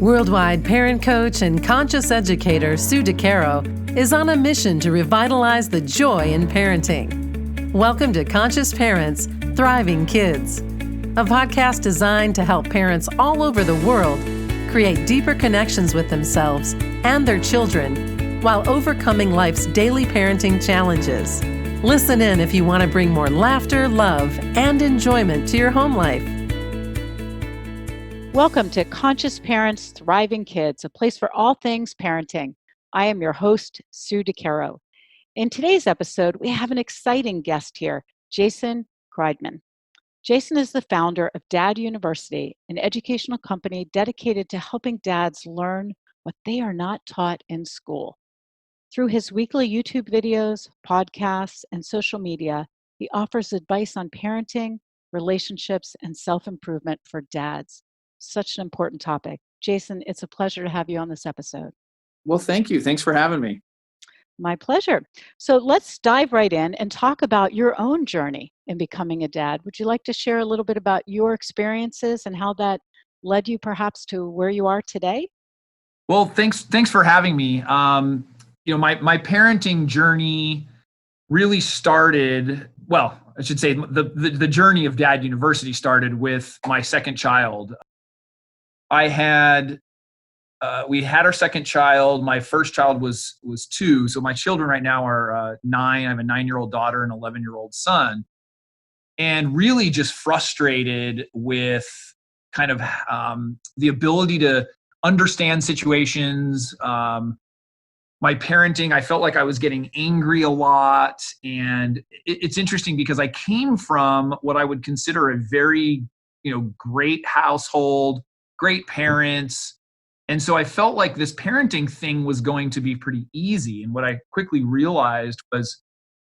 Worldwide parent coach and conscious educator Sue DeCaro is on a mission to revitalize the joy in parenting. Welcome to Conscious Parents, Thriving Kids, a podcast designed to help parents all over the world create deeper connections with themselves and their children while overcoming life's daily parenting challenges. Listen in if you want to bring more laughter, love, and enjoyment to your home life. Welcome to Conscious Parents, Thriving Kids, a place for all things parenting. I am your host, Sue DeCaro. In today's episode, we have an exciting guest here, Jason Kreidman. Jason is the founder of Dad University, an educational company dedicated to helping dads learn what they are not taught in school. Through his weekly YouTube videos, podcasts, and social media, he offers advice on parenting, relationships, and self-improvement for dads. Such an important topic. Jason, it's a pleasure to have you on this episode. Well, thank you. Thanks for having me. My pleasure. So let's dive right in and talk about your own journey in becoming a dad. Would you like to share a little bit about your experiences and how that led you perhaps to where you are today? Well, thanks for having me. My parenting journey really started, well, I should say the journey of Dad University started with my second child. We had our second child. My first child was 2. So my children right now are 9. I have a 9-year-old daughter and an 11-year-old son. And really just frustrated with kind of the ability to understand situations. My parenting, I felt like I was getting angry a lot. And it's interesting because I came from what I would consider a very, great household, great parents. And so I felt like this parenting thing was going to be pretty easy. And what I quickly realized was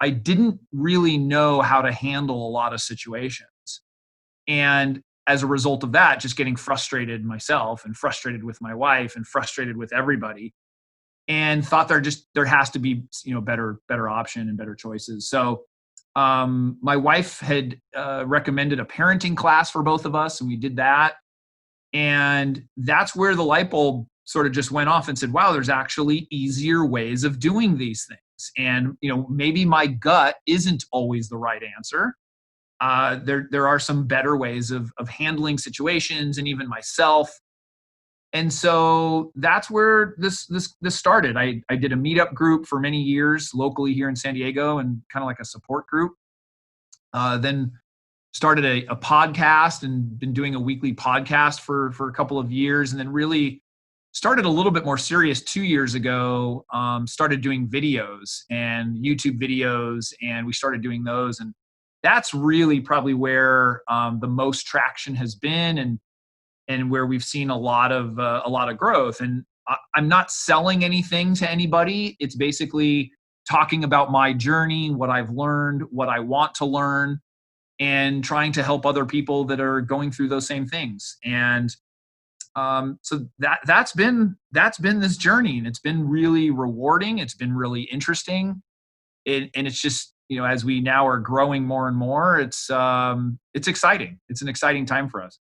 I didn't really know how to handle a lot of situations. And as a result of that, just getting frustrated myself and frustrated with my wife and frustrated with everybody, and thought there has to be, better option and better choices. So my wife had recommended a parenting class for both of us, and we did that. And that's where the light bulb sort of just went off and said, wow, there's actually easier ways of doing these things. And, maybe my gut isn't always the right answer. There are some better ways of handling situations and even myself. And so that's where this started. I did a meetup group for many years locally here in San Diego, and kind of like a support group. Then started a podcast and been doing a weekly podcast for a couple of years, and then really started a little bit more serious 2 years ago. Started doing videos and YouTube videos, and we started doing those. And that's really probably where the most traction has been, and where we've seen a lot of growth. And I'm not selling anything to anybody. It's basically talking about my journey, what I've learned, what I want to learn, and trying to help other people that are going through those same things. And so that's been this journey, and it's been really rewarding. It's been really interesting. And it's just, as we now are growing more and more, it's exciting. It's an exciting time for us.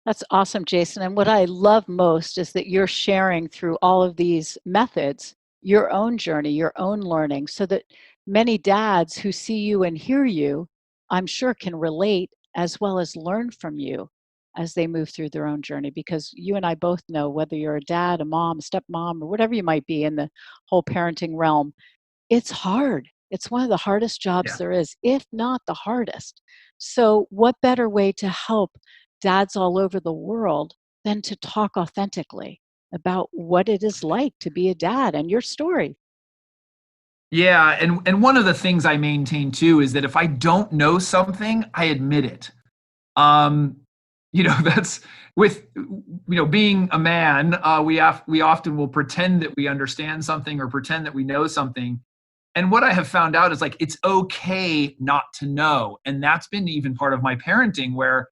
That's awesome, Jason. And what I love most is that you're sharing through all of these methods, your own journey, your own learning, so that many dads who see you and hear you, I'm sure, can relate as well as learn from you as they move through their own journey. Because you and I both know, whether you're a dad, a mom, a stepmom, or whatever you might be in the whole parenting realm, it's hard. It's one of the hardest jobs there is, if not the hardest. So what better way to help dads all over the world than to talk authentically about what it is like to be a dad and your story? Yeah, and one of the things I maintain too is that if I don't know something, I admit it. That's with being a man. We often will pretend that we understand something or pretend that we know something. And what I have found out is, like, it's okay not to know. And that's been even part of my parenting, where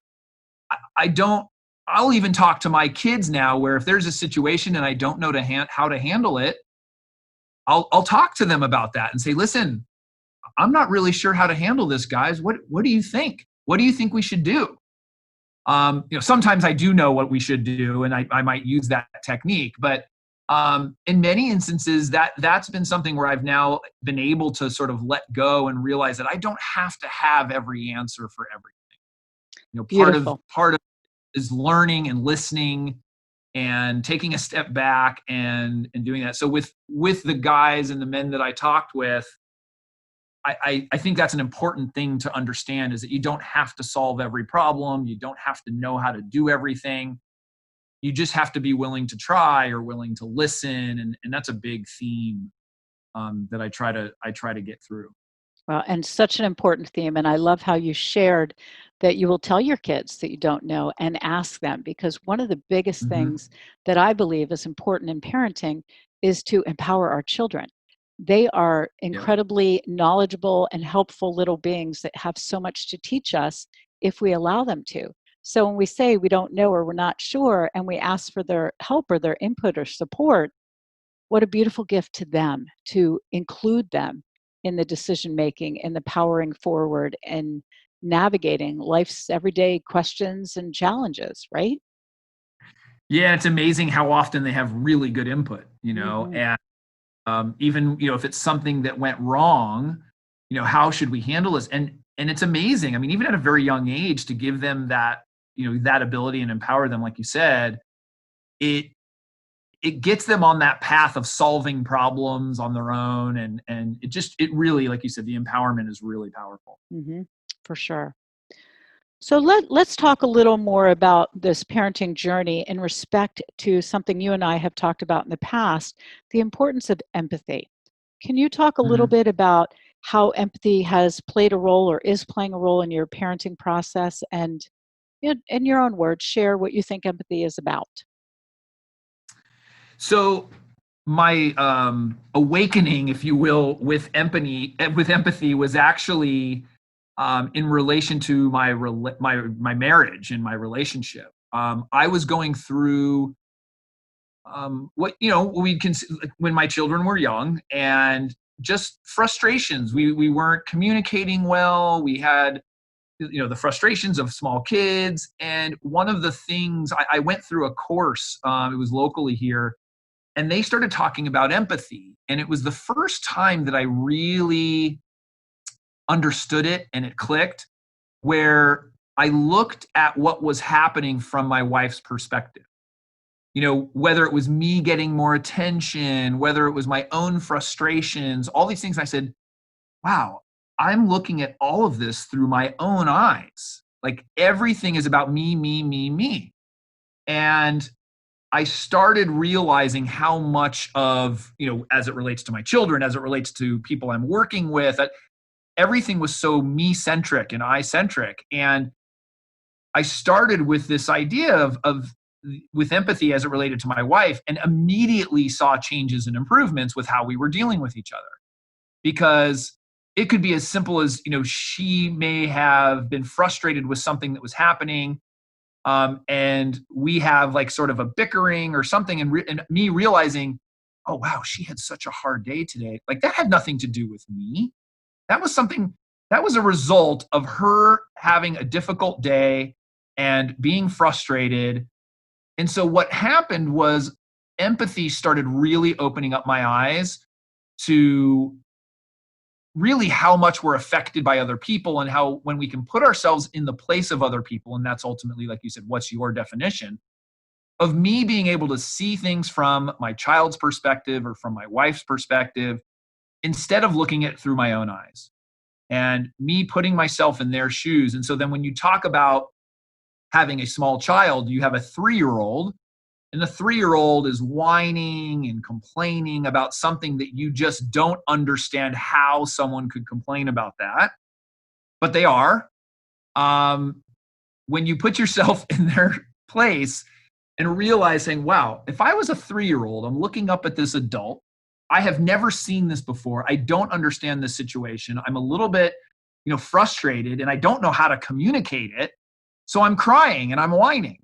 I'll even talk to my kids now, where if there's a situation and I don't know how to handle it, I'll talk to them about that and say, listen, I'm not really sure how to handle this, guys. What do you think? What do you think we should do? Sometimes I do know what we should do, and I might use that technique, but in many instances that's been something where I've now been able to sort of let go and realize that I don't have to have every answer for everything. Beautiful. Part of is learning and listening and taking a step back and doing that. So with the guys and the men that I talked with, I think that's an important thing to understand, is that you don't have to solve every problem. You don't have to know how to do everything. You just have to be willing to try, or willing to listen. And that's a big theme that I try to get through. Well, and such an important theme. And I love how you shared that you will tell your kids that you don't know and ask them, because one of the biggest Mm-hmm. things that I believe is important in parenting is to empower our children. They are Yep. incredibly knowledgeable and helpful little beings that have so much to teach us if we allow them to. So when we say we don't know or we're not sure and we ask for their help or their input or support, what a beautiful gift to them to include them in the decision making and the powering forward and navigating life's everyday questions and challenges, right? Yeah, it's amazing how often they have really good input, Hmm. and even if it's something that went wrong, how should we handle this? And it's amazing. I mean, even at a very young age, to give them that that ability and empower them, like you said, it it gets them on that path of solving problems on their own, and it really, like you said, the empowerment is really powerful. Hmm. For sure. So let's talk a little more about this parenting journey in respect to something you and I have talked about in the past, the importance of empathy. Can you talk a little Mhm. bit about how empathy has played a role or is playing a role in your parenting process, and in your own words, share what you think empathy is about? So my awakening, if you will, with empathy was actually in relation to my marriage and my relationship. I was going through what we can, when my children were young, and just frustrations. We weren't communicating well. We had the frustrations of small kids. And one of the things, I went through a course, it was locally here, and they started talking about empathy, and it was the first time that I really understood it and it clicked, where I looked at what was happening from my wife's perspective. Whether it was me getting more attention, whether it was my own frustrations, all these things. I said, wow, I'm looking at all of this through my own eyes. Like, everything is about me, me, me, me. And I started realizing how much of, as it relates to my children, as it relates to people I'm working with, that everything was so me centric and I centric. And I started with this idea of with empathy as it related to my wife, and immediately saw changes and improvements with how we were dealing with each other. Because it could be as simple as, she may have been frustrated with something that was happening, and we have like sort of a bickering or something, and me realizing, oh wow, she had such a hard day today. Like, that had nothing to do with me. That was a result of her having a difficult day and being frustrated. And so what happened was, empathy started really opening up my eyes to really how much we're affected by other people, and how, when we can put ourselves in the place of other people, and that's ultimately, like you said, what's your definition of me being able to see things from my child's perspective or from my wife's perspective, instead of looking at it through my own eyes, and me putting myself in their shoes. And so then, when you talk about having a small child, you have a 3-year-old, and the 3-year-old is whining and complaining about something that you just don't understand how someone could complain about that, but they are. Um, when you put yourself in their place and realizing, wow, if I was a 3-year-old, I'm looking up at this adult. I have never seen this before. I don't understand this situation. I'm a little bit, frustrated, and I don't know how to communicate it. So I'm crying and I'm whining.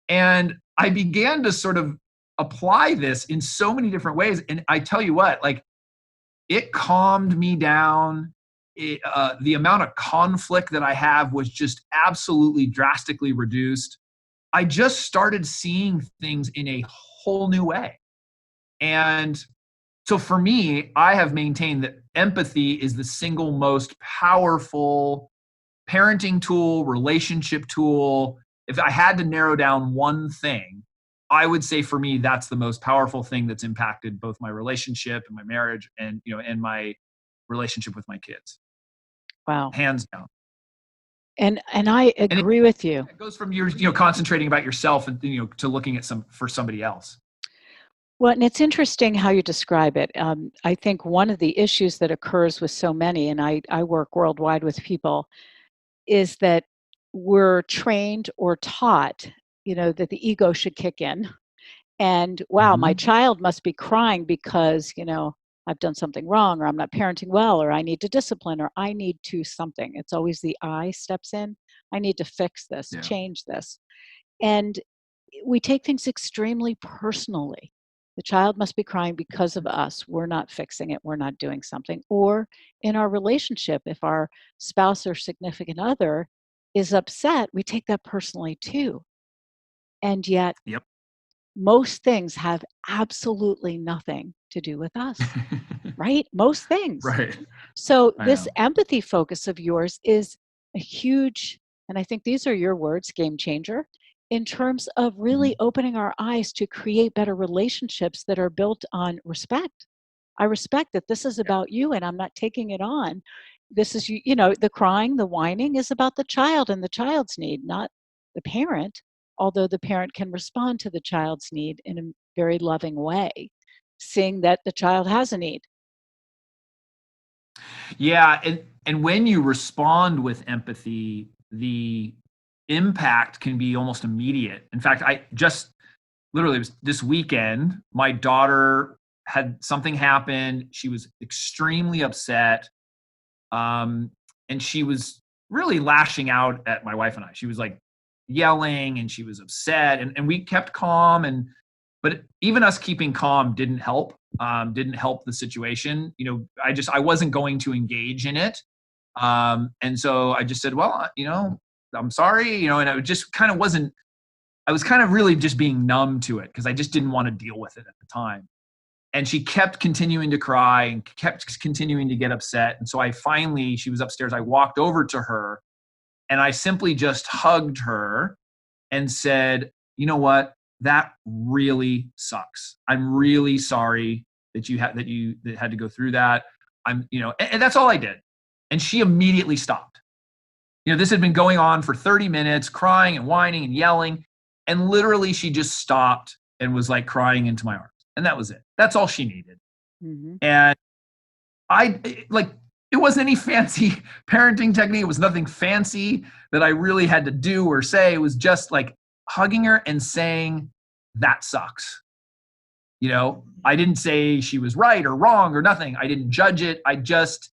And I began to sort of apply this in so many different ways. And I tell you what, like, it calmed me down. the amount of conflict that I have was just absolutely drastically reduced. I just started seeing things in a whole new way. And so for me, I have maintained that empathy is the single most powerful parenting tool, relationship tool. If I had to narrow down one thing, I would say for me, that's the most powerful thing that's impacted both my relationship and my marriage and, and my relationship with my kids. Wow. Hands down. And I agree with you. It goes from your, concentrating about yourself and, to looking at for somebody else. Well, and it's interesting how you describe it. I think one of the issues that occurs with so many, and I work worldwide with people, is that we're trained or taught, that the ego should kick in. And wow, my child must be crying because, I've done something wrong, or I'm not parenting well, or I need to discipline, or I need to something. It's always the I steps in. I need to fix this, change this. And we take things extremely personally. The child must be crying because of us. We're not fixing it. We're not doing something. Or in our relationship, if our spouse or significant other is upset, we take that personally too. And yet, most things have absolutely nothing to do with us, right? Most things. Right. So this empathy focus of yours is a huge, and I think these are your words, game changer, in terms of really opening our eyes to create better relationships that are built on respect. I respect that this is about you and I'm not taking it on. This is, the crying, the whining is about the child and the child's need, not the parent, although the parent can respond to the child's need in a very loving way, seeing that the child has a need. Yeah, and when you respond with empathy, the impact can be almost immediate. In fact, I just literally, it was this weekend, my daughter had something happen. She was extremely upset. And she was really lashing out at my wife and I. She was like yelling and she was upset, and we kept calm, but even us keeping calm didn't help the situation. I wasn't going to engage in it. And so I just said, well, I'm sorry, and I just kind of I was kind of really just being numb to it because I just didn't want to deal with it at the time. And she kept continuing to cry and kept continuing to get upset. And so she was upstairs. I walked over to her and I simply just hugged her and said, you know what? That really sucks. I'm really sorry that you had to go through that. And that's all I did. And she immediately stopped. This had been going on for 30 minutes, crying and whining and yelling. And literally she just stopped and was like crying into my arms. And that was it. That's all she needed. And it wasn't any fancy parenting technique. It was nothing fancy that I really had to do or say. It was just like hugging her and saying, that sucks. I didn't say she was right or wrong or nothing. I didn't judge it. I just,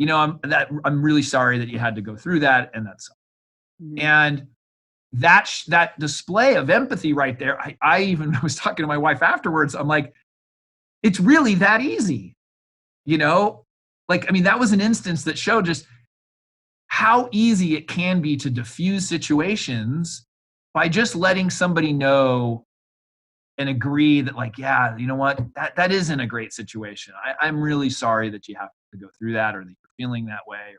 I'm really sorry that you had to go through that. And that sucks. And that display of empathy right there, I even was talking to my wife afterwards. I'm like, it's really that easy, that was an instance that showed just how easy it can be to diffuse situations by just letting somebody know and agree that yeah, you know what, that isn't a great situation. I'm really sorry that you have to go through that or that you're feeling that way.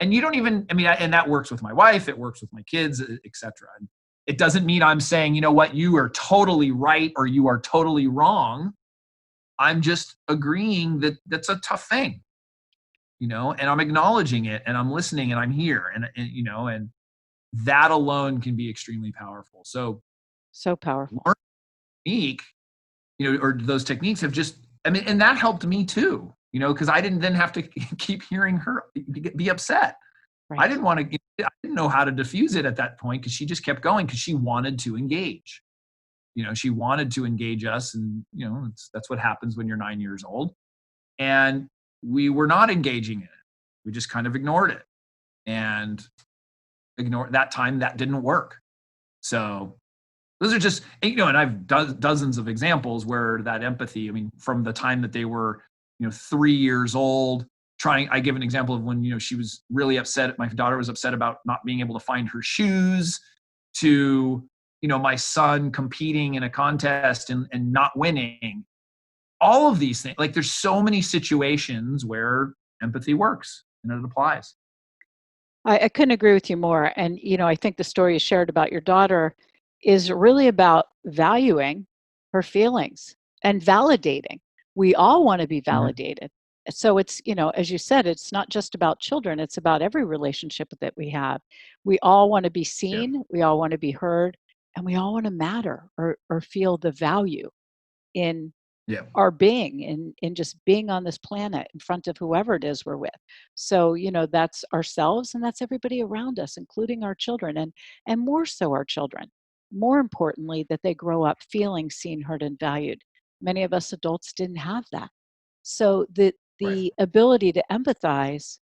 And you don't even, and that works with my wife, it works with my kids, etc. It doesn't mean I'm saying, you know what, you are totally right or you are totally wrong. I'm just agreeing that that's a tough thing, and I'm acknowledging it and I'm listening and I'm here and that alone can be extremely powerful. So Powerful. Technique, or those techniques have just, and that helped me too, because I didn't then have to keep hearing her be upset. Right. I didn't know how to diffuse it at that point because she just kept going because she wanted to engage. She wanted to engage us, and that's what happens when you're 9 years old. And we were not engaging in it. We just kind of ignored it, and that time that didn't work. So those are just, and I've dozens of examples where that empathy, from the time that they were, 3 years old, I give an example of when, she was really upset. My daughter was upset about not being able to find her shoes, to, my son competing in a contest and not winning. All of these things, like there's so many situations where empathy works and it applies. I couldn't agree with you more. And, I think the story you shared about your daughter is really about valuing her feelings and validating. We all want to be validated. So it's, as you said, it's not just about children, it's about every relationship that we have. We all want to be seen, we all want to be heard, and we all want to matter or feel the value in our being, in just being on this planet in front of whoever it is we're with. So, that's ourselves and that's everybody around us, including our children, and more so our children. More importantly, that they grow up feeling seen, heard, and valued. Many of us adults didn't have that. So the ability to empathize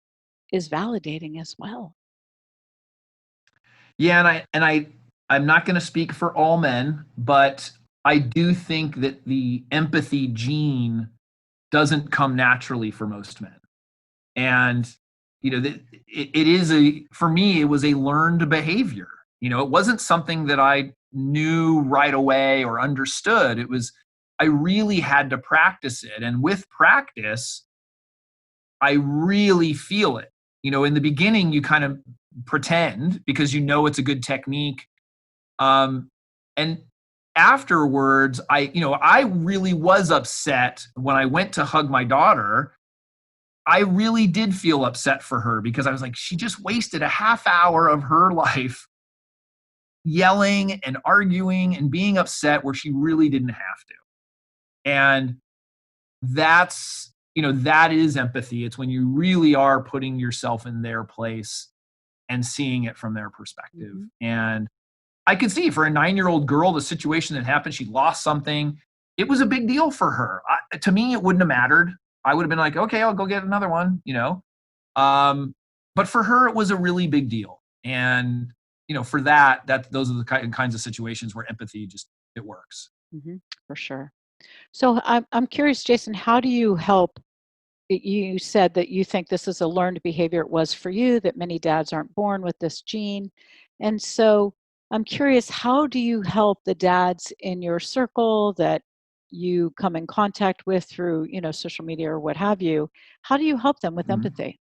is validating as well. Yeah, I'm not going to speak for all men, but I do think that the empathy gene doesn't come naturally for most men. And, for me, it was a learned behavior. It wasn't something that I knew right away or understood. I really had to practice it. And with practice, I really feel it. In the beginning, you kind of pretend because it's a good technique. And afterwards, I really was upset when I went to hug my daughter. I really did feel upset for her because I was like, she just wasted a half hour of her life yelling and arguing and being upset where she really didn't have to. And that's, that is empathy. It's when you really are putting yourself in their place and seeing it from their perspective. Mm-hmm. And I could see for a 9-year-old girl, the situation that happened, she lost something. It was a big deal for her. To me, it wouldn't have mattered. I would have been like, okay, I'll go get another one, But for her, it was a really big deal. And, for those are the kinds of situations where empathy it works. Mm-hmm, for sure. So I'm curious, Jason, how do you help? You said that you think this is a learned behavior. It was for you, that many dads aren't born with this gene. And so I'm curious, how do you help the dads in your circle that you come in contact with through, social media or what have you? How do you help them with empathy?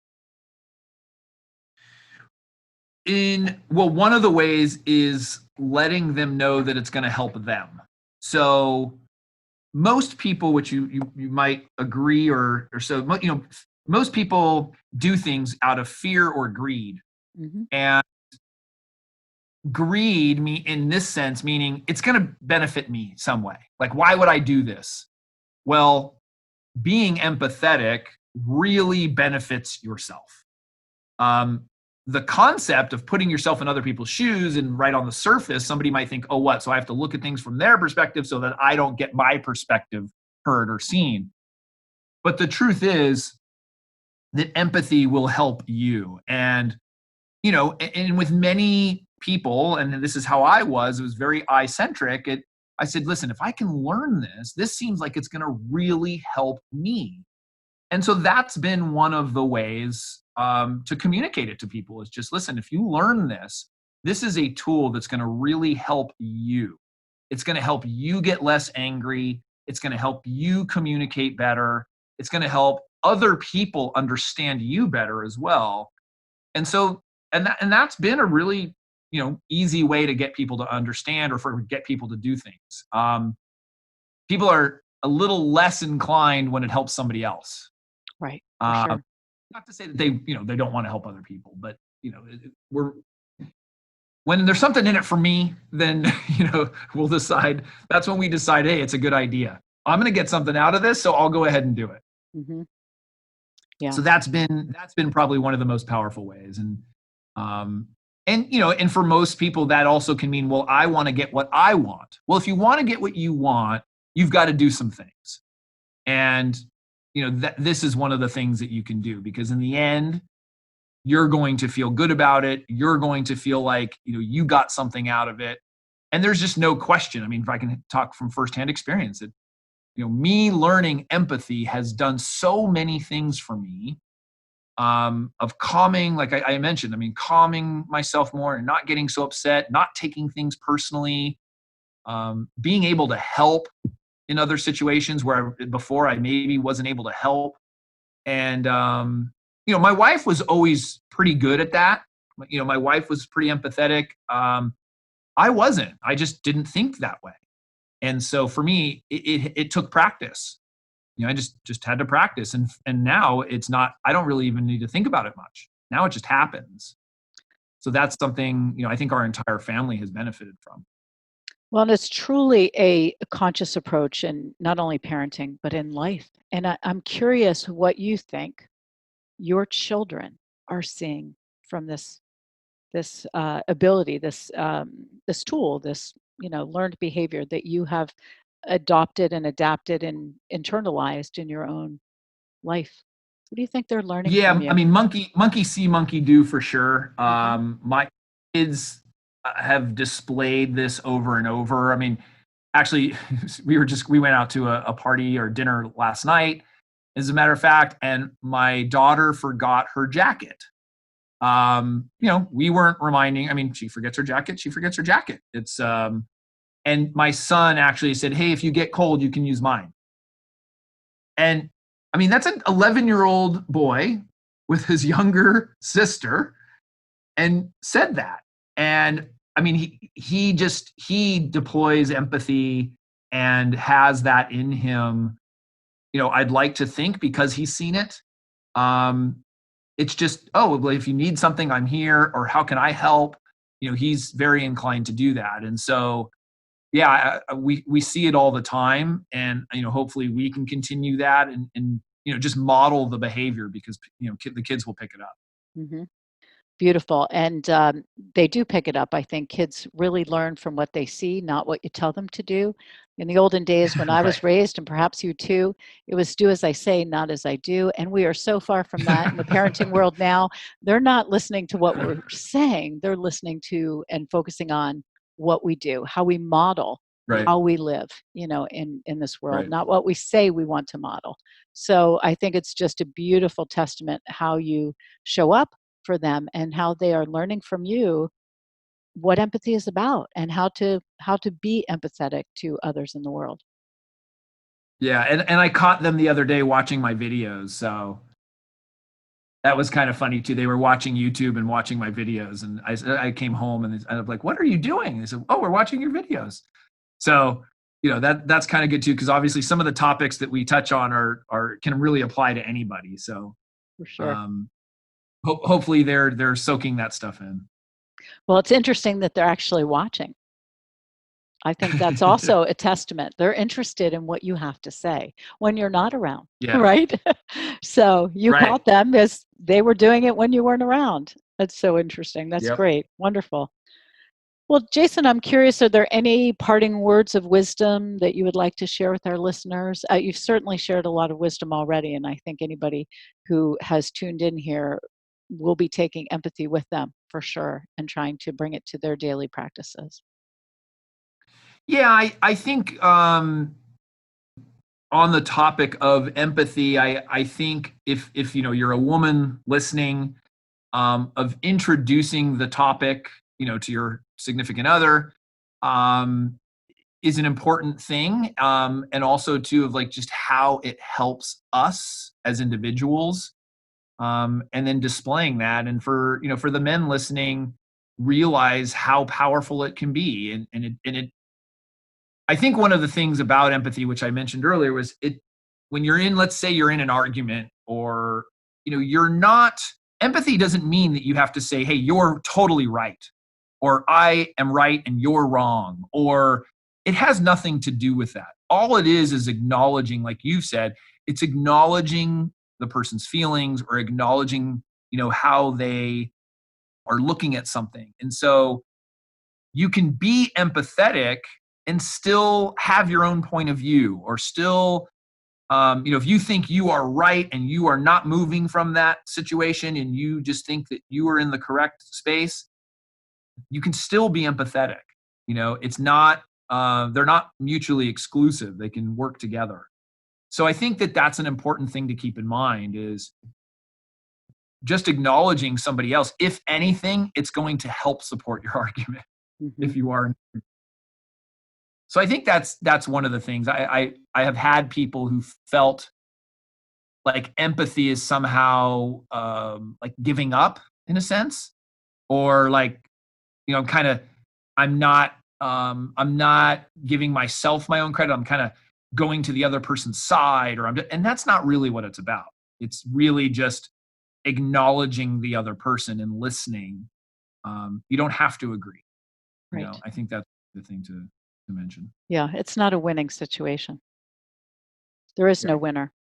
One of the ways is letting them know that it's going to help them. So most people, which you might agree or so, most people do things out of fear or greed. Mm-hmm. And greed, in this sense, meaning it's going to benefit me some way. Like, why would I do this? Well, being empathetic really benefits yourself. The concept of putting yourself in other people's shoes, and right on the surface, somebody might think, oh, what? So I have to look at things from their perspective so that I don't get my perspective heard or seen. But the truth is that empathy will help you. And, and with many people, and this is how I was, it was very I-centric. I said, listen, if I can learn this seems like it's going to really help me. And so that's been one of the ways to communicate it to people is just, listen, if you learn this is a tool that's going to really help you. It's going to help you get less angry. It's going to help you communicate better. It's going to help other people understand you better as well. And so, and that's been a really, easy way to get people to understand or for get people to do things. People are a little less inclined when it helps somebody else. Right. Sure. Not to say that they don't want to help other people, but when there's something in it for me, then we'll decide. That's when we decide, hey, it's a good idea. I'm going to get something out of this, so I'll go ahead and do it. Mm-hmm. Yeah. So that's been probably one of the most powerful ways, and for most people that also can mean, well, I want to get what I want. Well, if you want to get what you want, you've got to do some things, and this is one of the things that you can do, because in the end, you're going to feel good about it. You're going to feel like, you got something out of it. And there's just no question. I mean, if I can talk from firsthand experience, that, me learning empathy has done so many things for me of calming, like I mentioned, I mean, calming myself more and not getting so upset, not taking things personally, being able to help in other situations where before I maybe wasn't able to help. And, my wife was always pretty good at that. My wife was pretty empathetic. I wasn't. I just didn't think that way. And so for me, it took practice. I just had to practice, and now it's not. I don't really even need to think about it much. Now it just happens. So that's something I think our entire family has benefited from. Well, and it's truly a conscious approach in not only parenting, but in life. And I'm curious what you think your children are seeing from this ability, this tool, this learned behavior that you have adopted and adapted and internalized in your own life. What do you think they're learning from Yeah, I you? mean, monkey see, monkey do for sure. Hmm. My kids have displayed this over and over. I mean, actually, we went out to a party or dinner last night, as a matter of fact, and my daughter forgot her jacket. We weren't reminding. I mean, she forgets her jacket. She forgets her jacket. And my son actually said, "Hey, if you get cold, you can use mine." And I mean, that's an 11-year-old boy with his younger sister and said that. And I mean, he deploys empathy and has that in him. I'd like to think because he's seen it. It's just, oh, well, if you need something, I'm here, or how can I help? He's very inclined to do that. And so, yeah, we see it all the time, and hopefully we can continue that and just model the behavior because the kids will pick it up. Hmm. Beautiful. And they do pick it up. I think kids really learn from what they see, not what you tell them to do. In the olden days when I Right. was raised, and perhaps you too, it was do as I say, not as I do. And we are so far from that in the parenting world now. They're not listening to what we're saying, they're listening to and focusing on what we do, how we model, Right. how we live, in this world, Right. not what we say we want to model. So I think it's just a beautiful testament how you show up for them and how they are learning from you what empathy is about and how to be empathetic to others in the world. Yeah, and I caught them the other day watching my videos, so that was kind of funny too. They were watching YouTube and watching my videos, and I came home and I'm like, "What are you doing?" They said, "Oh, we're watching your videos." So that's kind of good too, because obviously some of the topics that we touch on are can really apply to anybody. So For sure. um, hopefully they're soaking that stuff in. Well, it's interesting that they're actually watching. I think that's also a testament. They're interested in what you have to say when you're not around, Yeah, right? So you right. caught them as they were doing it when you weren't around. That's so interesting. That's Yep. great. Wonderful. Well, Jason, I'm curious, are there any parting words of wisdom that you would like to share with our listeners? You've certainly shared a lot of wisdom already, and I think anybody who has tuned in here will be taking empathy with them for sure and trying to bring it to their daily practices. Yeah, I think on the topic of empathy, I think if you're a woman listening, of introducing the topic, to your significant other, um, is an important thing, and also too of like just how it helps us as individuals, and then displaying that, and for the men listening, realize how powerful it can be, and it I think one of the things about empathy, which I mentioned earlier, was when you're in, let's say you're in an argument, or you're not, empathy doesn't mean that you have to say, hey, you're totally right, or I am right and you're wrong, or it has nothing to do with that. All it is acknowledging, like you said, it's acknowledging the person's feelings, or acknowledging, how they are looking at something. And so you can be empathetic and still have your own point of view, or still, if you think you are right and you are not moving from that situation and you just think that you are in the correct space, you can still be empathetic. It's not, they're not mutually exclusive. They can work together. So I think that that's an important thing to keep in mind is just acknowledging somebody else, if anything, it's going to help support your argument Mhm. if you are. So I think that's one of the things. I have had people who felt like empathy is somehow like giving up in a sense, or like, kind of, I'm not giving myself my own credit. I'm kind of going to the other person's side, and that's not really what it's about. It's really just acknowledging the other person and listening. You don't have to agree. Right. I think that's the thing to mention. Yeah, it's not a winning situation. There is no Right. winner.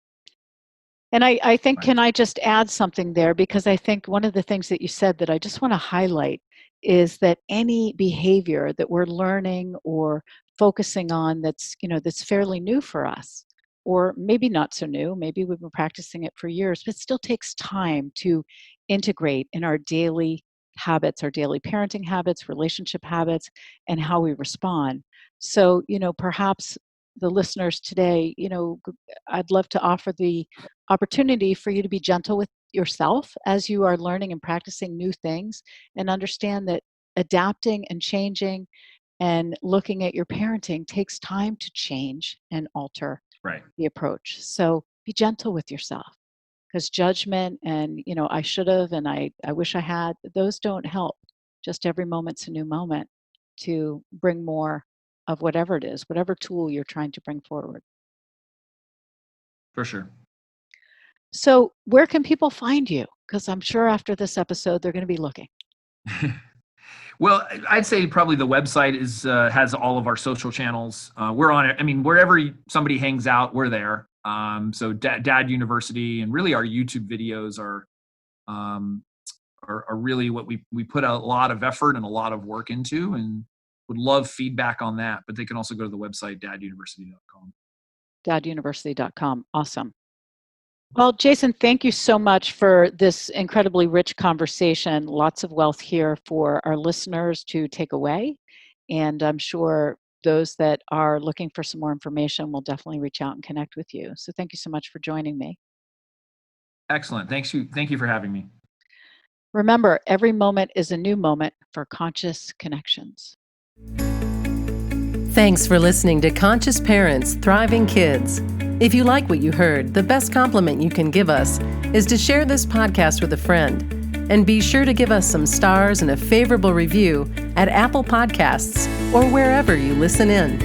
And I think, Right. can I just add something there? Because I think one of the things that you said that I just want to highlight is that any behavior that we're learning or focusing on that's fairly new for us, or maybe not so new, maybe we've been practicing it for years, but it still takes time to integrate in our daily habits, our daily parenting habits, relationship habits, and how we respond. So, perhaps the listeners today, I'd love to offer the opportunity for you to be gentle with yourself as you are learning and practicing new things, and understand that adapting and changing and looking at your parenting takes time to change and alter Right. the approach. So be gentle with yourself, because judgment and, I should have and I wish I had, those don't help. Just every moment's a new moment to bring more of whatever it is, whatever tool you're trying to bring forward. For sure. So, where can people find you? Because I'm sure after this episode, they're going to be looking. Well, I'd say probably the website has all of our social channels. We're on it. I mean, wherever somebody hangs out, we're there. So Dad University, and really our YouTube videos um, are really what we put a lot of effort and a lot of work into, and would love feedback on that. But they can also go to the website daduniversity.com. daduniversity.com. Awesome. Well, Jason, thank you so much for this incredibly rich conversation. Lots of wealth here for our listeners to take away. And I'm sure those that are looking for some more information will definitely reach out and connect with you. So thank you so much for joining me. Excellent. Thank you for having me. Remember, every moment is a new moment for conscious connections. Thanks for listening to Conscious Parents, Thriving Kids. If you like what you heard, the best compliment you can give us is to share this podcast with a friend. And be sure to give us some stars and a favorable review at Apple Podcasts or wherever you listen in.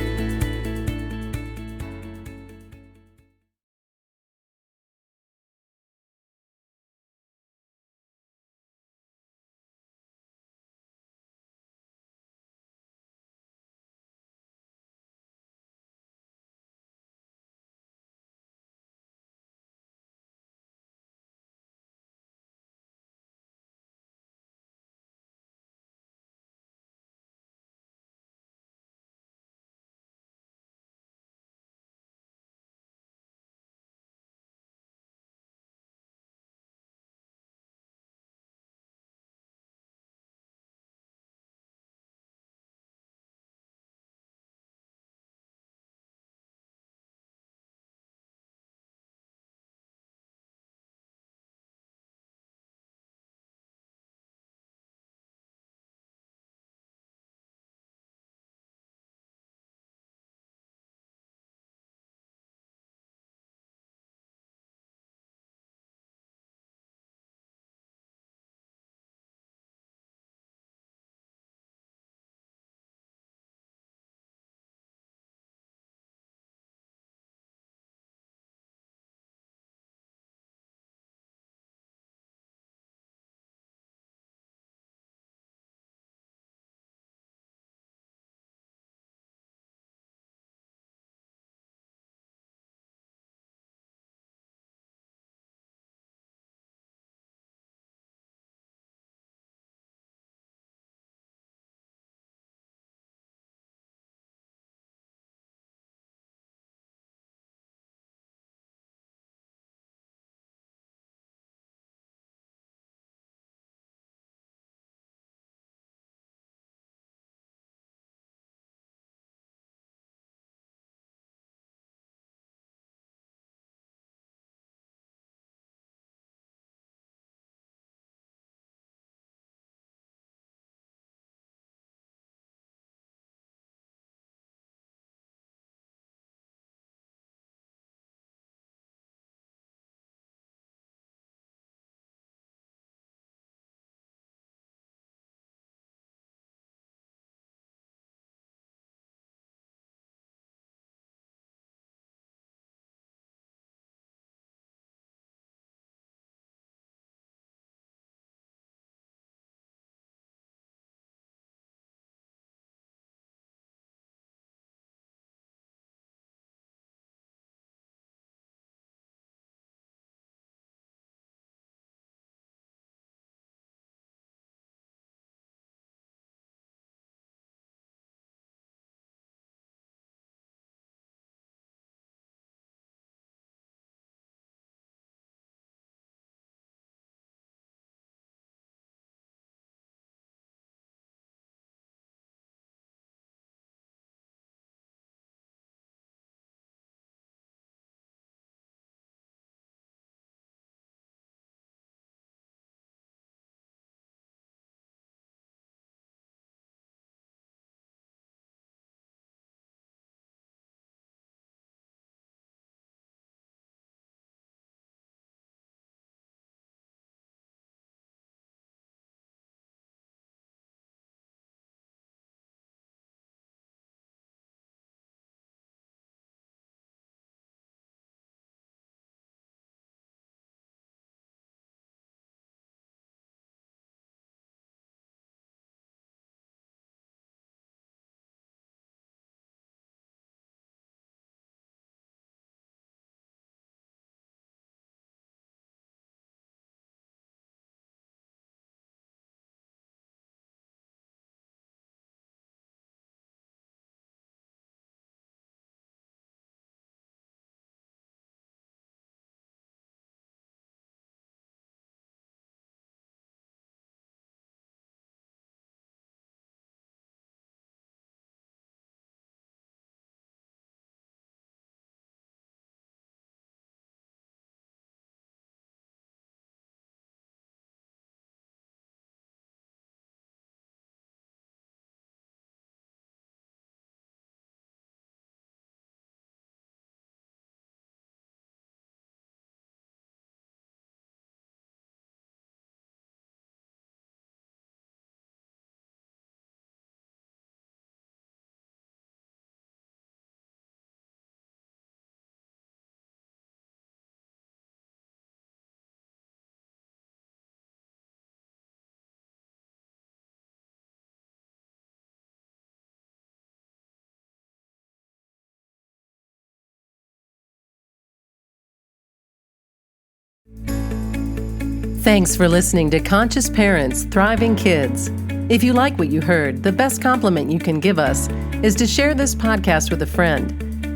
Thanks for listening to Conscious Parents, Thriving Kids. If you like what you heard, the best compliment you can give us is to share this podcast with a friend.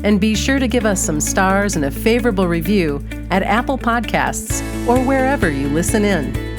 And be sure to give us some stars and a favorable review at Apple Podcasts or wherever you listen in.